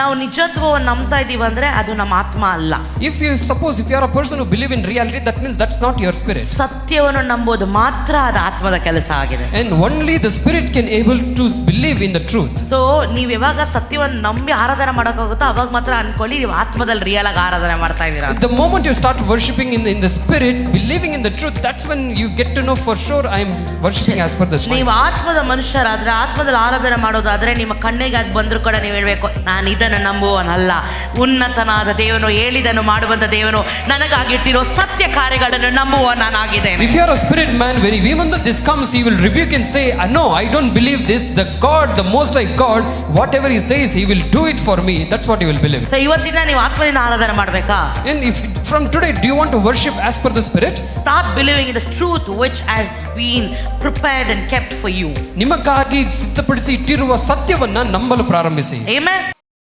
ನಾವು ನಿಜತ್ವವನ್ನು ನಂಬ್ತಾ ಇದೀವಿ ಅಂದ್ರೆ ಅದು ನಮ್ಮ ಆತ್ಮ ಅಲ್ಲ. If you are a person who believe in reality, that means that's not your spirit. ಸತ್ಯವನ್ನು ನಂಬೋದು ಮಾತ್ರ ಅದು ಆತ್ಮದ ಕೆಲಸ ಆಗಿದೆ. And only the spirit can able to believe in the truth. So ನೀವು ಯಾವಾಗ ಸತ್ಯವನ್ನು ನಂಬಿ ಆರಾಧನೆ ಮಾಡೋಕ್ಕಾಗುತ್ತೋ ಅವಾಗ ಮಾತ್ರ ಅನ್ಕೊಳ್ಳಿ ನೀವು ಆತ್ಮದಲ್ಲಿ ರಿಯಲ್ ಆಗಿ ಆರಾಧನೆ ಮಾಡ್ತಾ ಇದ್ದೀರಾ. The moment you start worshiping in the spirit, believing in the truth, that's when you get to know for sure I am worshiping as per the spirit. ನೀವು ಆತ್ಮದ ಮನುಷ್ಯರಾದ್ರೆ ಆತ್ಮದಲ್ಲಿ ಆರಾಧನೆ ಮಾಡೋದಾದ್ರೆ ನಿಮ್ಮ ಕಣ್ಣಿಗೆ ಅದು ಬಂದ್ರು ಕೂಡ ನೀವು ಹೇಳ್ಬೇಕು, ನಾನು ಇದನ್ನು ನಂಬುವನಲ್ಲ, ಉನ್ನತನಾದ ದೇವನು ಹೇಳಿದನು ಮಾಡುವಂತ ದೇವನು ನನಗಾಗಿಟ್ಟಿರೋ ಸತ್ಯ ಕಾರ್ಯಗಳನ್ನು ನಂಬುವ ನಾನಾಗಿದ್ದೇನೆ. If you are a spirit man, when even though this comes, he will rebuke and say, no, I don't believe this. The God, the Most High God, whatever He says, He will do it for me. That's what He will believe. So ಇವತ್ತಿನ ನೀವು ಆತ್ಮದಿಂದ ಆರಾಧನೆ ಮಾಡಬೇಕಾ? And if from today, do you want to worship as per the spirit? Start believing in the truth which has been prepared and kept for you. ನಿಮಗಾಗಿ ಸಿದ್ಧಪಡಿಸಿ ಇಟ್ಟಿರುವ ಸತ್ಯವನ್ನ ನಂಬಲು ಪ್ರಾರಂಭಿಸಿ. Amen.